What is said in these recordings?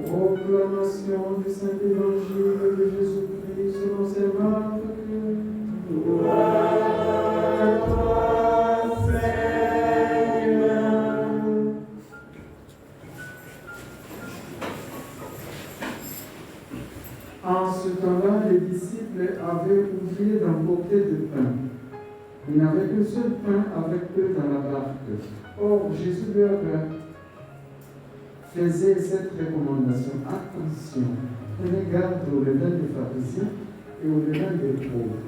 Proclamation du Saint-Évangile de Jésus-Christ selon saint Marc. Gloire à toi, Seigneur. En ce temps-là, les disciples avaient oublié d'emporter de pain. Ils n'avaient qu'un seul pain avec eux dans la barque. Or, Jésus leur faisait cette recommandation. Attention, prenez garde au levain des pharisiens et au levain des pauvres.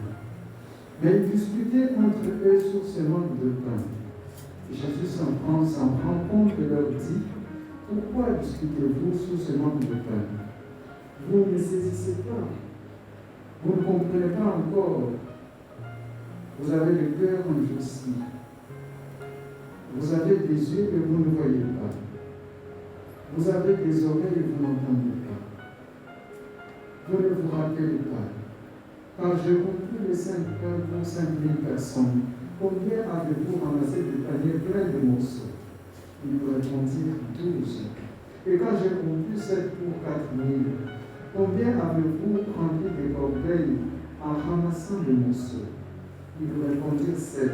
Mais ils discutaient entre eux sur ce manque de pain. Et Jésus s'en rend compte et leur dit, pourquoi discutez-vous sur ce manque de pain? Vous ne saisissez pas. Vous ne comprenez pas encore. Vous avez le cœur endurci. Vous avez des yeux et vous ne voyez pas. Vous avez des oreilles et vous n'entendez pas. Vous ne vous rappelez pas. Quand j'ai rempli les 5 pains pour 5000 personnes, combien avez-vous ramassé de paniers pleins de morceaux? Ils me répondirent 12. Et quand j'ai rempli 7 pour 4000, combien avez-vous rempli des corbeilles en ramassant des morceaux? Ils lui répondirent 7.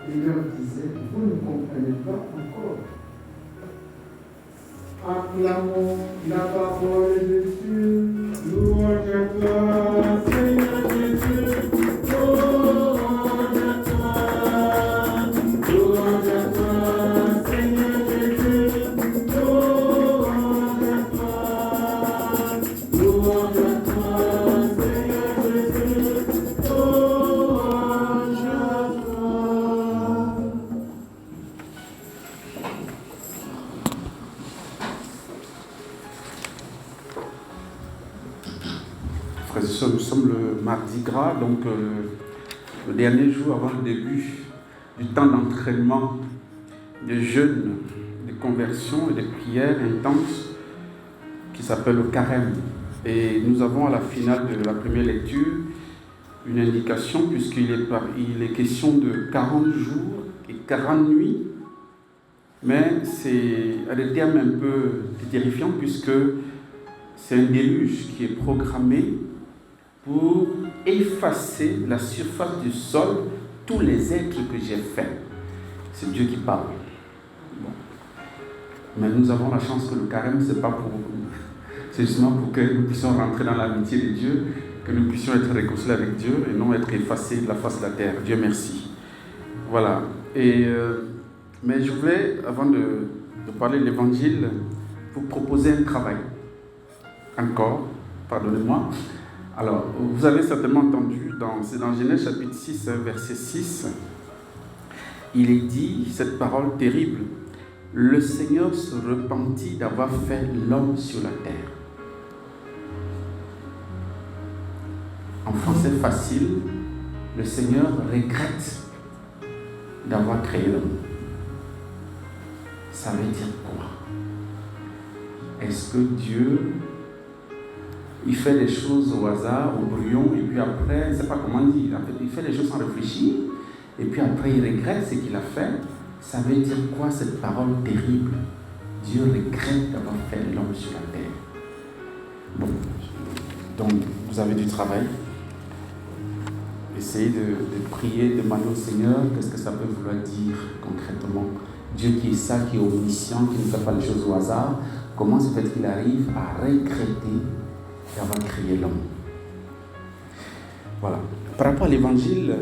Et il leur disait, vous ne comprenez pas encore. Acclamons la parole de Dieu. Louange à toi, Seigneur Jésus. Louange à toi. Louange à toi, Seigneur Jésus. Louange à toi. Louange à toi, Seigneur Jésus. Louange à toi. Frères et sœurs, nous sommes le mardi gras, donc le dernier jour avant le début du temps d'entraînement, de jeûne, de conversion et de prières intenses qui s'appelle le carême. Et nous avons à la finale de la première lecture une indication puisqu'il est question de 40 jours et 40 nuits, mais c'est à des termes un peu terrifiants puisque c'est un déluge qui est programmé pour effacer la surface du sol tous les êtres que j'ai faits. C'est Dieu qui parle. Bon. Mais nous avons la chance que le carême, c'est pas pour c'est justement pour que nous puissions rentrer dans l'amitié de Dieu, que nous puissions être réconciliés avec Dieu et non être effacés de la face de la terre. Dieu merci. Voilà. Mais je voulais, avant de parler de l'évangile, vous proposer un travail. Encore, pardonnez-moi. Alors, vous avez certainement entendu, c'est dans Genèse chapitre 6, verset 6, il est dit cette parole terrible. Le Seigneur se repentit d'avoir fait l'homme sur la terre. En français facile, le Seigneur regrette d'avoir créé l'homme. Ça veut dire quoi? Est-ce que Dieu, il fait les choses au hasard, au brouillon, et puis après, je ne sais pas comment dire, il fait les choses sans réfléchir, et puis après il regrette ce qu'il a fait? Ça veut dire quoi cette parole terrible? Dieu regrette d'avoir fait l'homme sur la terre. Bon, donc vous avez du travail. Essayez de prier, demander au Seigneur qu'est-ce que ça peut vouloir dire concrètement. Dieu qui est ça, qui est omniscient, qui ne fait pas les choses au hasard, comment se fait qu'il arrive à regretter d'avoir créé l'homme? Voilà. Par rapport à l'évangile,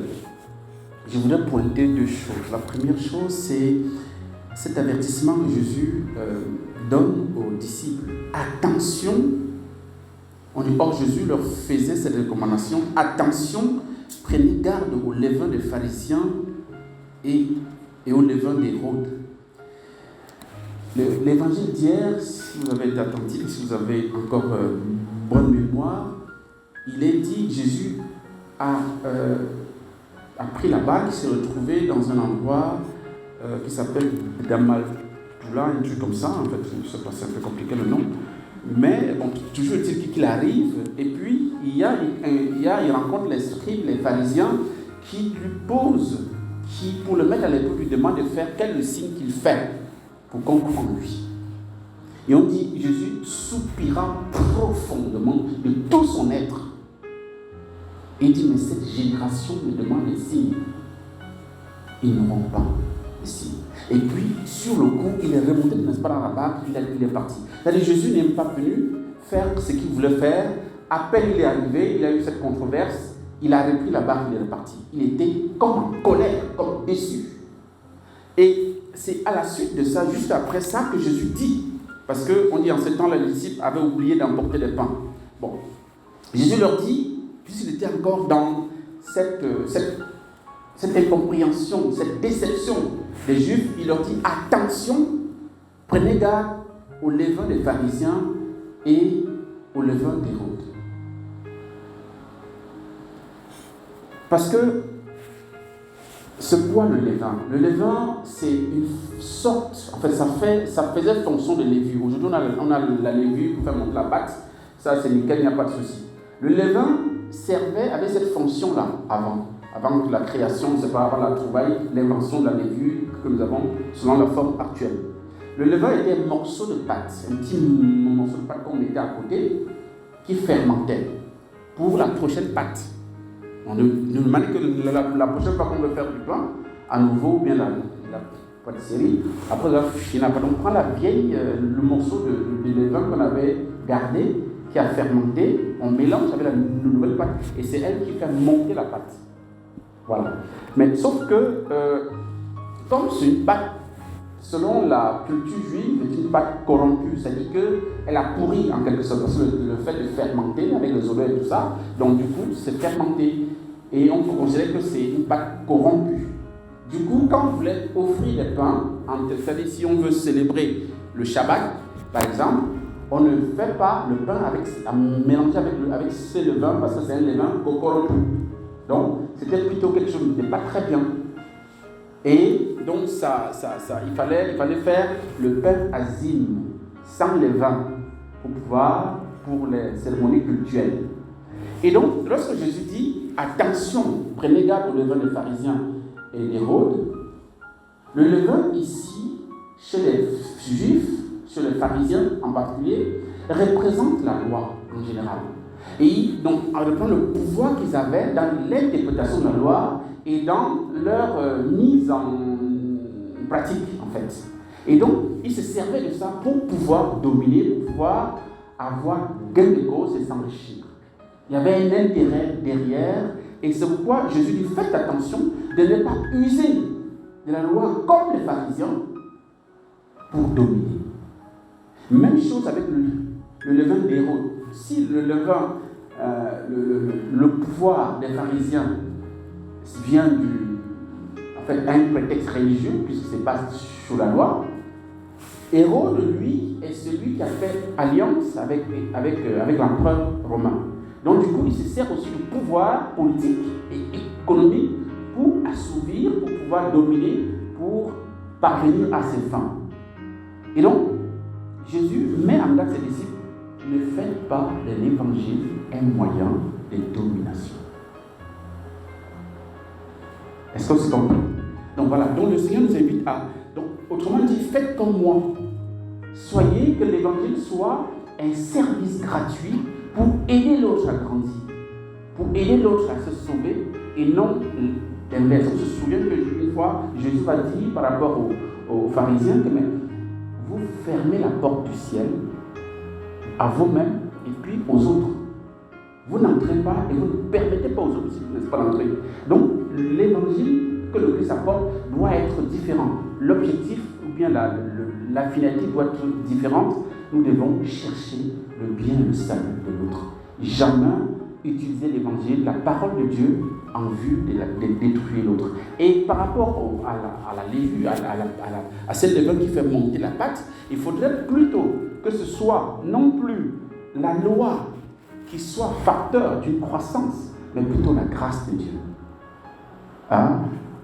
je voudrais pointer 2 choses. La première chose, c'est cet avertissement que Jésus donne aux disciples. Attention, Jésus leur faisait cette recommandation. Attention, prenez garde au levain des pharisiens et au levain d'Hérode. L'évangile d'hier, si vous avez été attentif, si vous avez encore bonne mémoire, il est dit que Jésus a pris la barque, il s'est retrouvé dans un endroit qui s'appelle Damaltoula, un truc comme ça, en fait, je sais pas, c'est un peu compliqué le nom, mais bon, toujours est-il qu'il arrive, et puis il rencontre les scribes, les pharisiens, qui lui posent qui, pour le mettre à l'épreuve, lui demande de faire quel est le signe qu'il fait pour qu'on croie en lui. Et on dit, Jésus soupira profondément de tout son être. Et il dit, mais cette génération me demande des signes. Ils n'auront pas de signes. Et puis, sur le coup, il est remonté, n'est-ce pas, dans la barque, il est parti. C'est-à-dire, Jésus n'est pas venu faire ce qu'il voulait faire. À peine il est arrivé, il a eu cette controverse, il a repris la barque, il est reparti. Il était comme en colère, comme déçu. Et c'est à la suite de ça, juste après ça, que Jésus dit, parce qu'on dit en ce temps-là, les disciples avaient oublié d'emporter des pains. Bon, Jésus leur dit, puisqu'il était encore dans cette incompréhension, cette déception des Juifs, il leur dit, attention, prenez garde au levain des pharisiens et au levain d'Hérode. Parce que c'est quoi le levain? Le levain, c'est une sorte, en fait, ça faisait fonction de levure. Aujourd'hui, on a la levure pour faire monter la pâte. Ça, c'est nickel, il n'y a pas de souci. Le levain avait cette fonction-là avant la création, c'est pas avant la trouvaille, l'invention de la levure que nous avons selon la forme actuelle. Le levain était un morceau de pâte, un petit morceau de pâte qu'on mettait à côté, qui fermentait pour la prochaine pâte. On nous demande que la prochaine fois qu'on veut faire du pain, à nouveau, ou bien la pâtisserie, après la finale, on prend la vieille, le morceau de levain qu'on avait gardé, qui a fermenté, on mélange avec la nouvelle pâte, et c'est elle qui fait monter la pâte. Voilà. Mais sauf que, comme c'est une pâte, selon la culture juive, c'est une pâte corrompue, c'est-à-dire qu'elle a pourri en quelque sorte, parce que le fait de fermenter avec les odeurs et tout ça, donc du coup, c'est fermenté. Et on considère que c'est une pâte corrompue. Du coup, quand on voulait offrir des pains, c'est-à-dire si on veut célébrer le Shabbat, par exemple, on ne fait pas le pain à mélanger avec ce levain, parce que c'est un levain corrompu. Donc, c'était plutôt quelque chose qui n'était pas très bien. Et donc, il fallait faire le pain azim, sans levain, pour les cérémonies cultuelles. Et donc, lorsque Jésus dit, attention, prenez garde au levain des pharisiens et d'Hérode, le levain ici, chez les juifs, chez les pharisiens en particulier, représente la loi en général. Et donc, en reprenant le pouvoir qu'ils avaient dans l'interprétation de la loi et dans leur mise en pratique, en fait. Et donc, ils se servaient de ça pour pouvoir dominer, pour pouvoir avoir gain de cause et s'enrichir. Il y avait un intérêt derrière, et c'est pourquoi Jésus dit, faites attention de ne pas user de la loi comme les pharisiens pour dominer. Même chose avec le levain d'Hérode. Si le levain, le pouvoir des pharisiens vient un prétexte religieux, puisque ce n'est pas sous la loi, Hérode, lui, est celui qui a fait alliance avec l'empereur romain. Donc, du coup, il se sert aussi du pouvoir politique et économique pour assouvir, pour pouvoir dominer, pour parvenir à ses fins. Et donc, Jésus met en garde ses disciples, ne faites pas de l'évangile un moyen de domination. Est-ce que c'est compris? Donc voilà, donc le Seigneur nous invite à, donc, autrement dit, faites comme moi. Soyez que l'évangile soit un service gratuit pour aider l'autre à grandir, pour aider l'autre à se sauver et non l'inverse. On se souvient qu'une fois, Jésus va dire par rapport aux pharisiens que vous fermez la porte du ciel à vous-même et puis aux autres. Vous n'entrez pas et vous ne permettez pas aux autres de pas d'entrer. Donc, l'évangile que le Christ apporte doit être différent. L'objectif ou bien la finalité doit être différente. Nous devons chercher le bien et le salut de l'autre. Jamais utiliser l'évangile, la parole de Dieu, en vue de détruire l'autre. Et par rapport à la levure, à cette levain qui fait monter la pâte, il faudrait plutôt que ce soit non plus la loi qui soit facteur d'une croissance, mais plutôt la grâce de Dieu. Hein?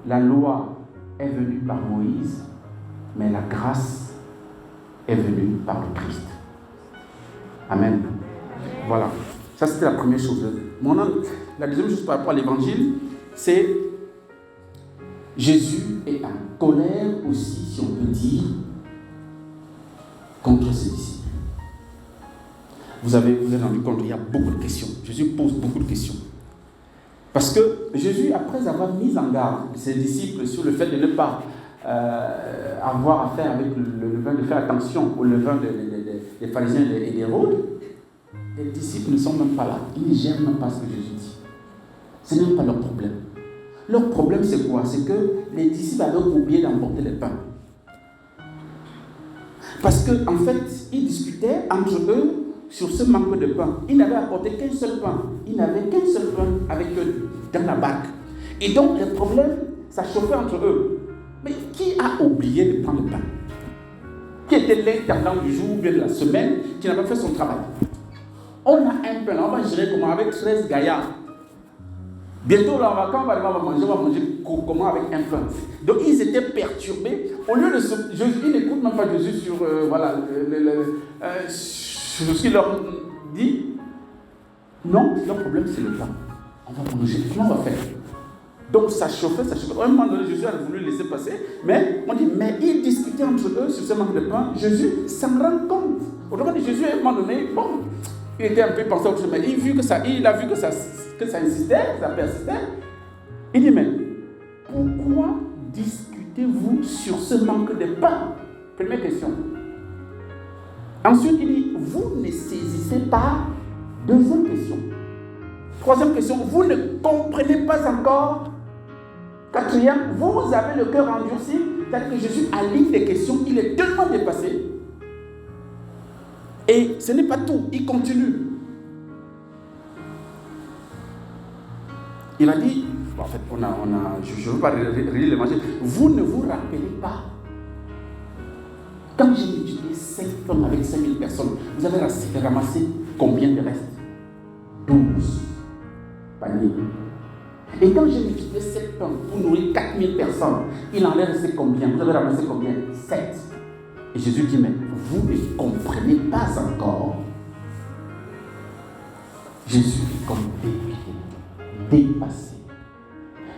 La loi est venue par Moïse, mais la grâce est venue par le Christ. Amen. Voilà. Ça, c'était la première chose. La deuxième chose par rapport à l'évangile, c'est Jésus est en colère aussi, si on peut dire, contre ses disciples. Vous avez rendu compte, il y a beaucoup de questions. Jésus pose beaucoup de questions. Parce que Jésus, après avoir mis en garde ses disciples sur le fait de ne pas avoir affaire avec le levain, de faire attention au levain des pharisiens et d'Hérode, les disciples ne sont même pas là. Ils ne gèrent même pas ce que Jésus dit. Ce n'est même pas leur problème. Leur problème, c'est quoi? C'est que les disciples avaient oublié d'emporter les pains. Parce qu'en fait, ils discutaient entre eux sur ce manque de pain. Ils n'avaient apporté qu'un seul pain. Ils n'avaient qu'un seul pain avec eux dans la barque. Et donc, le problème, ça chauffait entre eux. Mais qui a oublié de prendre le pain? Qui était l'intendant du jour ou bien de la semaine, qui n'a pas fait son travail? On a un pain, on va gérer comment? Avec 13 gaillards. Bientôt, là, quand on va manger comment avec un pain? Donc, ils étaient perturbés. Au lieu de se... Ils n'écoutent même pas Jésus sur... sur ce qu'il leur dit. Non, leur problème, c'est le pain. On va manger. Comment on va faire? Donc, ça chauffait. À un moment donné, Jésus a voulu laisser passer. Mais, on dit, mais ils discutaient entre eux sur ce manque de pain. Jésus s'en rend compte. Autrement dit, Jésus, à un moment donné, bon, il était un peu pensé autre chose, mais il a vu que ça insistait, ça persistait. Il dit, mais pourquoi discutez-vous sur ce manque de pain? Première question. Ensuite, il dit, vous ne saisissez pas. Deuxième question. Troisième question, vous ne comprenez pas encore. Quatrième, vous avez le cœur endurci. C'est-à-dire que Jésus aligne des questions, il est tellement dépassé. Et ce n'est pas tout, il continue. Il a dit, en fait, je ne veux pas relire l'évangile, vous ne vous rappelez pas. Quand j'ai multiplié 5 tonnes avec 5000 personnes, vous avez ramassé combien de reste? 12 paniers. Et quand j'ai multiplié 7 tonnes pour nourrir 4000 personnes, il en est resté combien? Vous avez ramassé combien? 7. Et Jésus dit, mais vous ne comprenez pas encore. Jésus est comme dépassé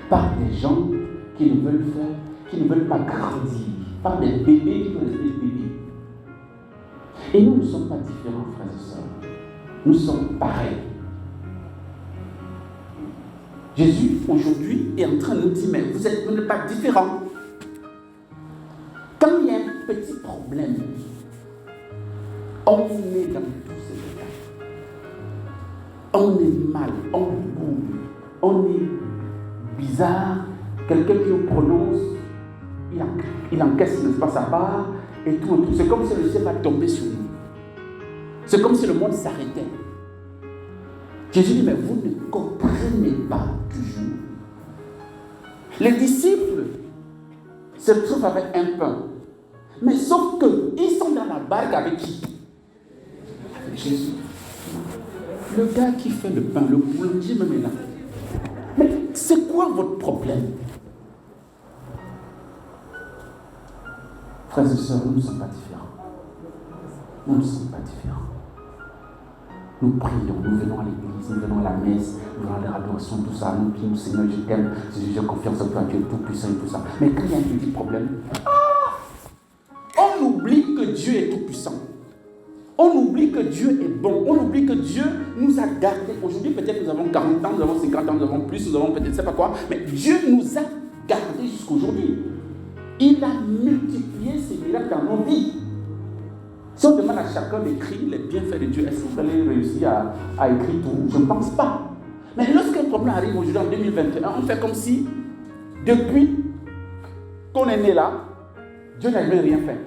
par des gens qui ne veulent pas grandir, par des bébés qui veulent rester bébés. Et nous ne sommes pas différents, frères et sœurs. Nous sommes pareils. Jésus, aujourd'hui, est en train de nous dire, mais vous n'êtes pas différents. Quand il y a un petit problème, on est dans tous ces états. On est mal, on bouge, on est bizarre. Quelqu'un qui nous prononce, il encaisse, n'est-ce pas, sa part, et tout. C'est comme si le ciel va tomber sur nous. C'est comme si le monde s'arrêtait. Jésus dit, mais vous ne comprenez pas toujours. Les disciples se trouvent avec un pain. Mais sauf qu'ils sont dans la barque avec qui? Avec Jésus. Le gars qui fait le pain, le boulanger même est là. Mais c'est quoi votre problème? Frères et sœurs, nous ne sommes pas différents. Nous ne sommes pas différents. Nous prions, nous venons à l'église, nous venons à la messe, nous venons à l'adoration, tout ça. Nous prions, Seigneur, je t'aime, j'ai confiance en toi, Dieu tout-puissant et tout ça. Mais quand il y a un petit problème, on oublie que Dieu est tout-puissant. On oublie que Dieu est bon. On oublie que Dieu nous a gardés. Aujourd'hui, peut-être nous avons 40 ans, nous avons 50 ans, nous avons plus, nous avons peut-être, je ne sais pas quoi. Mais Dieu nous a gardés jusqu'aujourd'hui. Il a multiplié ses miracles dans nos vies. Si on demande à chacun d'écrire les bienfaits de Dieu, est-ce que vous allez réussir à écrire tout? Je ne pense pas. Mais lorsqu'un problème arrive aujourd'hui en 2021, on fait comme si, depuis qu'on est né là, Dieu n'avait rien fait.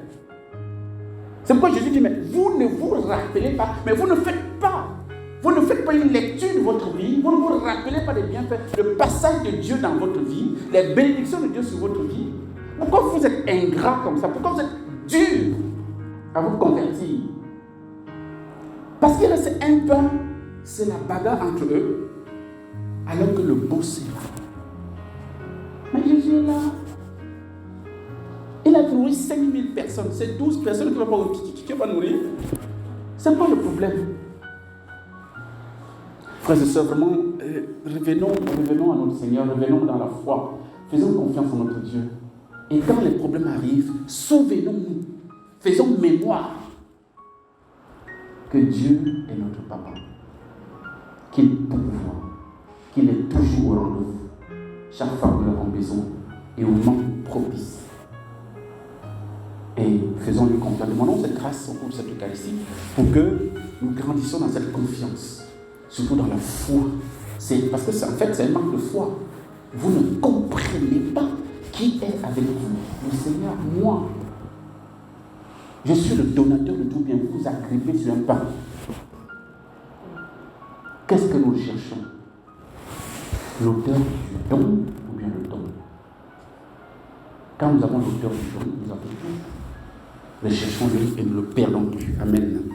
C'est pourquoi Jésus dit, mais vous ne vous rappelez pas, mais vous ne faites pas une lecture de votre vie, vous ne vous rappelez pas des bienfaits, le passage de Dieu dans votre vie, les bénédictions de Dieu sur votre vie. Pourquoi vous êtes ingrat comme ça? Pourquoi vous êtes dur à vous convertir? Parce qu'il reste un pain, c'est la bagarre entre eux, alors que le boss est là. Mais Jésus est là. Il a nourri 5000 personnes. C'est 12 personnes qui vont nourrir. Ce n'est pas le problème. Frères et sœurs, vraiment, revenons à notre Seigneur, revenons dans la foi. Faisons confiance en notre Dieu. Et quand les problèmes arrivent, souvenons-nous, faisons mémoire que Dieu est notre papa, qu'il pourvoit, qu'il est toujours au rendez-vous, chaque fois que nous avons besoin et au moment propice. Et faisons-lui confiance. Demandons cette grâce au cours de cette Eucharistie pour que nous grandissions dans cette confiance, surtout dans la foi. Parce que en fait, c'est un manque de foi. Vous ne comprenez pas qui est avec vous. Le Seigneur, moi. Je suis le donateur de tout bien. Vous agrippez sur un pain. Qu'est-ce que nous cherchons? L'auteur du don ou bien le don? Quand nous avons l'auteur du don, nous avons tout. Le cherchons lui et nous le perdons plus. Amen.